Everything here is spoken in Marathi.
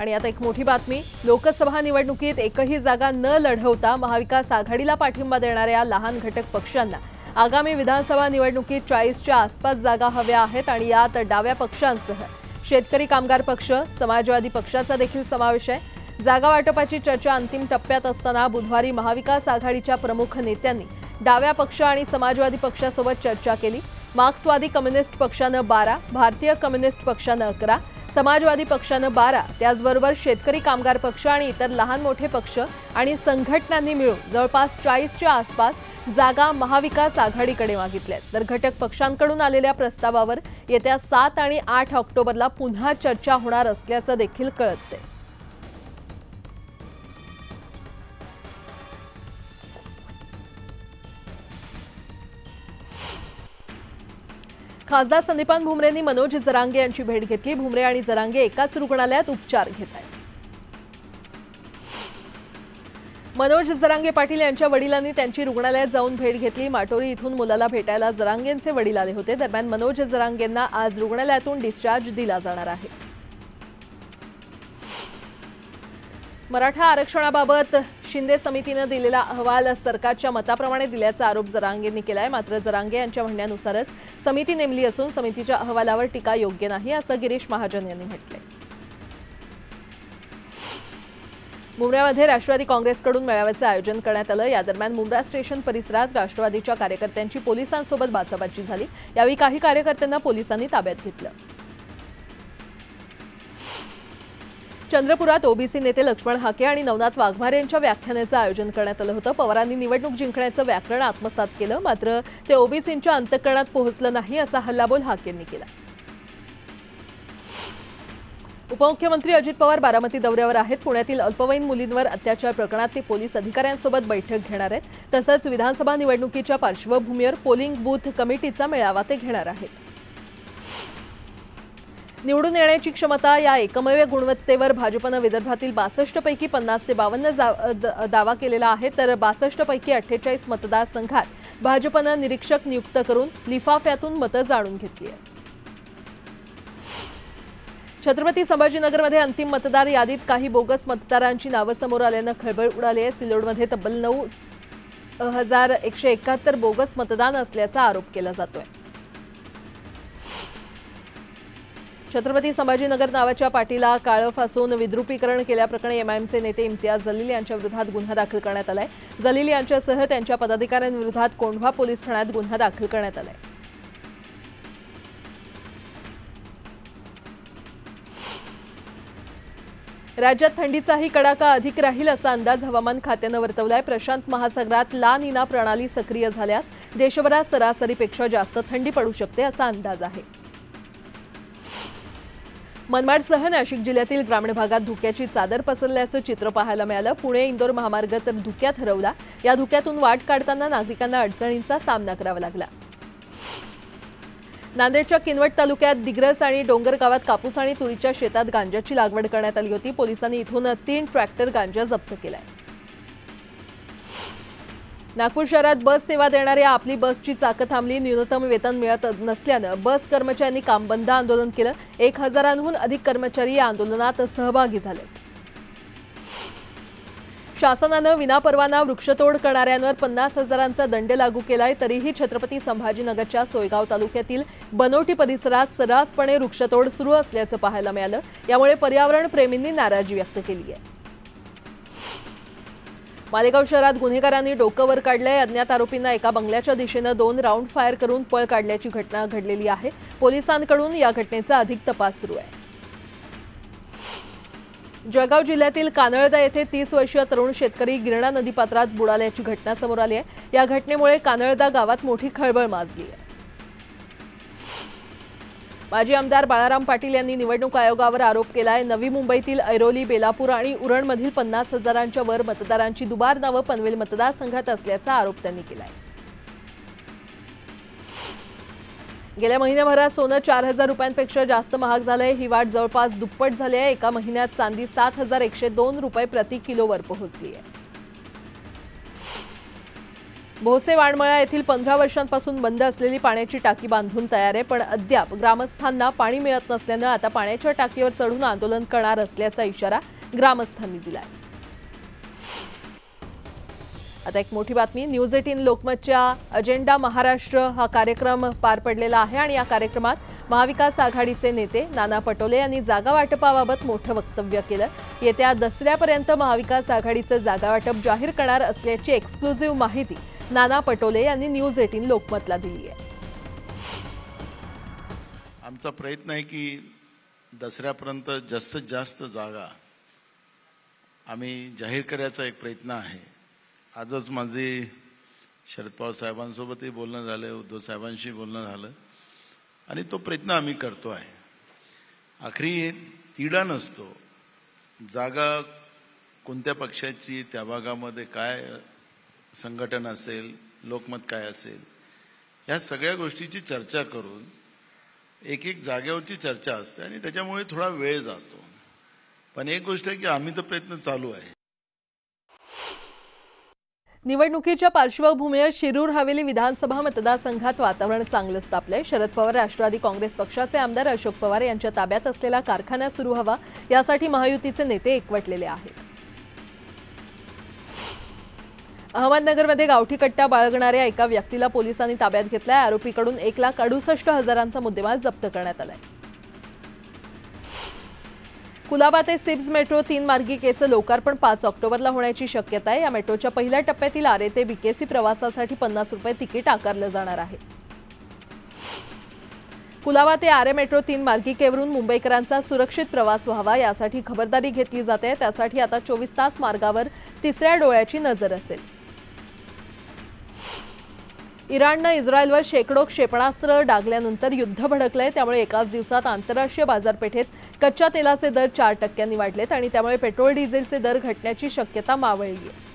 आणि आता एक मोठी बातमी, लोकसभा निवडणुकीत एकही जागा न लढवता महाविकास आघाडीला पाठिंबा देणाऱ्या लहान घटक पक्षांना आगामी विधानसभा निवडणुकीत 40च्या आसपास जागा हव्या आहेत आणि यात डाव्या पक्षांसह शेतकरी कामगार पक्ष, समाजवादी पक्षाचा देखील समावेश आहे। जागा वाटपाची चर्चा अंतिम टप्प्यात असताना बुधवारी महाविकास आघाडीच्या प्रमुख नेत्यांनी डाव्या पक्ष आणि समाजवादी पक्षासोबत चर्चा केली। मार्क्सवादी कम्युनिस्ट पक्षानं 12, भारतीय कम्युनिस्ट पक्षानं 11, समाजवादी पक्षानं 12, त्याचबरोबर शेतकरी कामगार पक्ष आणि इतर लहान मोठे पक्ष आणि संघटनांनी मिळून जवळपास 40च्या आसपास जागा महाविकास आघाडीकडे मागितल्यात। तर घटक पक्षांकडून आलेल्या प्रस्तावावर येत्या 7 आणि 8 ऑक्टोबरला पुन्हा चर्चा होणार असल्याचं देखील कळतंय। खासदार संदीपान भुमरेंनी मनोज जरांगे यांची भेट घेतली। भुमरे आणि जरांगे एकाच रुग्णालयात उपचार घेत आहेत। मनोज जरांगे पाटील यांच्या वडिलांनी त्यांची रुग्णालयात जाऊन भेट घेतली। माटोरी इथून मुलाला भेटायला जरांगेंचे वडील आले होते। दरम्यान मनोज जरांगेंना आज रुग्णालयातून डिस्चार्ज दिला जाणार आहे। मराठा आरक्षणाबाबत शिंदे समितीने दिलेला अहवाल सरकारच्या मताप्रमाणे दिल्याचा आरोप जरांगेंनी केलाय। मात्र जरांगे यांच्या म्हणण्यानुसारच समिती नेमली असून समितीच्या अहवालावर टीका योग्य नाही असं गिरीश महाजन यांनी म्हटलंय। मुंब्र्यामध्ये राष्ट्रवादी काँग्रेसकडून मेळाव्याचे आयोजन करण्यात आलं। या दरम्यान मुंब्रा स्टेशन परिसरात राष्ट्रवादीच्या कार्यकर्त्यांची पोलिसांसोबत बाचाबाची झाली। यावेळी काही कार्यकर्त्यांना पोलिसांनी ताब्यात घेतलं। चंद्रपुरात ओबीसी नेते लक्ष्मण हाके आणि नवनाथ वाघमारे यांच्या व्याख्यानाचं आयोजन करण्यात आलं होतं। पवारांनी निवडणूक जिंकण्याचं व्याकरण आत्मसात केलं, मात्र ते ओबीसींच्या अंतःकरणात पोहोचलं नाही असा हल्लाबोल हाकेंनी केला। उपमुख्यमंत्री अजित पवार बारामती दौऱ्यावर आहेत। पुण्यातील अल्पवयीन मुलींवर अत्याचार प्रकरणात ते पोलीस अधिकाऱ्यांसोबत बैठक घेणार आहेत। तसंच विधानसभा निवडणुकीच्या पार्श्वभूमीवर पोलिंग बूथ कमिटीचा मेळावा ते घेणार आहेत। निवडून येण्याची क्षमता या एकमेव गुणवत्तेवर भाजपनं विदर्भातील 62 पैकी 50 ते 52 दावा केलेला आहे। तर 62 पैकी 48 मतदारसंघात भाजपनं निरीक्षक नियुक्त करून लिफाफ्यातून मतं जाणून घेतली आहेत। छत्रपती संभाजीनगरमध्ये अंतिम मतदार यादीत काही बोगस मतदारांची नावं समोर आल्यानं खळबळ उडाली आहे। सिल्लोडमध्ये तब्बल 9,171 बोगस मतदान असल्याचा आरोप केला जातोय। छत्रपती संभाजीनगर नावाच्या पाटीला काळं फासून विद्रुपीकरण केल्याप्रकरणी एमआयएमचे नेते इम्तियाज जलील यांच्या विरोधात गुन्हा दाखल करण्यात आलाय। जलील यांच्यासह त्यांच्या पदाधिकाऱ्यांविरोधात कोंढवा पोलीस ठाण्यात गुन्हा दाखल करण्यात आलाय। राज्यात थंडीचाही कडाका अधिक राहील असा अंदाज हवामान खात्यानं वर्तवलाय। प्रशांत महासागरात ला निना प्रणाली सक्रिय झाल्यास देशभरात सरासरीपेक्षा जास्त थंडी पडू शकते असा अंदाज आहे। मनमाडसह नाशिक जिल्ह्यातील ग्रामीण भागात धुक्याची चादर पसरल्याचं चित्र पाहायला मिळालं। पुणे इंदोर महामार्ग तर धुक्यात हरवला। या धुक्यातून वाट काढताना नागरिकांना अडचणींचा सामना करावा लागला। नांदेडच्या किनवट तालुक्यात दिग्रस आणि डोंगर गावात कापूस आणि तुरीच्या शेतात गांजाची लागवड करण्यात आली होती। पोलिसांनी इथून 3 ट्रॅक्टर गांजा जप्त केलाय। नागपूर शहरात बस सेवा देणाऱ्या आपली बसची चाकं थांबली। न्यूनतम वेतन मिळत नसल्यानं बस कर्मचाऱ्यांनी काम बंद आंदोलन केलं। 1000हून अधिक कर्मचारी या आंदोलनात सहभागी झाले। शासनानं विनापरवाना वृक्षतोड करणाऱ्यांवर 50,000चा दंड लागू केलाय। तरीही छत्रपती संभाजीनगरच्या सोयगाव तालुक्यातील बनोटी परिसरात सर्रासपणे वृक्षतोड सुरू असल्याचं पाहायला मिळालं। यामुळे पर्यावरण प्रेमींनी नाराजी व्यक्त केली आहे। मालेगाव शहरात गुन्हेगारांनी डोकं वर काढलंय। अज्ञात आरोपींना एका बंगल्याच्या दिशेनं 2 राऊंड फायर करून पळ काढल्याची घटना घडलेली आहे। पोलिसांकडून या घटनेचा अधिक तपास सुरू आहे। जळगाव जिल्ह्यातील कानळदा येथे 30 वर्षीय तरुण शेतकरी गिरणा नदीपात्रात बुडाल्याची घटना समोर आली आहे। या घटनेमुळे कानळदा गावात मोठी खळबळ माजली आहे। माजी आमदार बाळाराम पाटील यांनी निवडणूक आयोगावर आरोप केलाय। नवी मुंबईतील ऐरोली, बेलापूर आणि उरणमधील 50,000च्या वर मतदारांची दुबार नावं पनवेल मतदारसंघात असल्याचा आरोप त्यांनी केलाय। गेल्या महिन्याभरात सोनं 4,000 रुपयांपेक्षा जास्त महाग झालंय। ही वाढ जवळपास दुप्पट झाली आहे। एका महिन्यात चांदी 7,102 रुपये प्रति किलोवर पोहोचली आहे। भोसे वाणमळा येथील 15 वर्षांपासून बंद असलेली पाण्याची टाकी बांधून तयार आहे, पण अद्याप ग्रामस्थांना पाणी मिळत नसल्याने आता पाण्याच्या टाकीवर चढून आंदोलन करणार असल्याचा इशारा ग्रामस्थांनी दिलाय। आता एक मोठी बातमी, न्यूज 18 लोकमतच्या अजेंडा महाराष्ट्र हा कार्यक्रम पार पडलेला आहे आणि या कार्यक्रमात महाविकास आघाडीचे नेते नाना पटोले यांनी जागा वाटपाबाबत मोठं वक्तव्य केलं। येत्या दसऱ्यापर्यंत महाविकास आघाडीचं जागा वाटप जाहीर करणार असल्याची एक्सक्लुझिव्ह माहिती नाना पटोले यांनी न्यूज 18 लोकमतला दिली आहे। आमचा प्रयत्न आहे की दसऱ्यापर्यंत जास्तीत जास्त जागा आम्ही जाहीर करायचा एक प्रयत्न आहे। आजच माझे शरद पवार साहेबांसोबतही बोलणं झालं, उद्धव साहेबांशी बोलणं झालं आणि तो प्रयत्न आम्ही करतो आहे। आखरी तिढा नसतो, जागा कोणत्या पक्षाची, त्या भागामध्ये काय संघटन असेल, लोकमत काय असेल, या सगळ्या गोष्टीची चर्चा करून एक एक जागेवरची चर्चा असते आणि त्याच्यामुळे थोडा वेळ जातो। पण एक गोष्ट आहे की आम्ही तर प्रयत्न चालू आहे। निवडणुकीच्या पार्श्वभूमीवर शिरूर हवेली विधानसभा मतदारसंघात वातावरण चांगलंच तापलंय। शरद पवार राष्ट्रवादी काँग्रेस पक्षाचे आमदार अशोक पवार यांच्या ताब्यात असलेला कारखाना सुरू व्हावा यासाठी महायुतीचे नेते एकवटलेले आहेत। अहमदनगरमध्ये गावठी कट्टा बाळगणाऱ्या एका व्यक्तीला पोलिसांनी ताब्यात घेतलाय। आरोपीकडून 1,68,000चा मुद्देमाल जप्त करण्यात आलाय। कुलाबा ते सिब्स मेट्रो 3 मार्गिकेचं लोकार्पण 5 ऑक्टोबरला होण्याची शक्यता आहे। या मेट्रोच्या पहिल्या टप्प्यातील आरे ते बीकेसी प्रवासासाठी 50 रुपये तिकीट आकारलं जाणार आहे। कुलाबा ते आरे मेट्रो 3 मार्गिकेवरून मुंबईकरांचा सुरक्षित प्रवास व्हावा यासाठी खबरदारी घेतली जाते। त्यासाठी आता 24 तास मार्गावर तिसऱ्या डोळ्याची नजर असेल। इराणनं इस्रायलवर शेकडो क्षेपणास्त्र डागल्यानंतर युद्ध भडकलंय, त्यामुळे एकाच दिवसात आंतरराष्ट्रीय बाजारपेठेत कच्च्या तेलाचे दर 4% वाढलेत आणि त्यामुळे पेट्रोल डिझेलचे दर घटण्याची शक्यता मावळली आहे।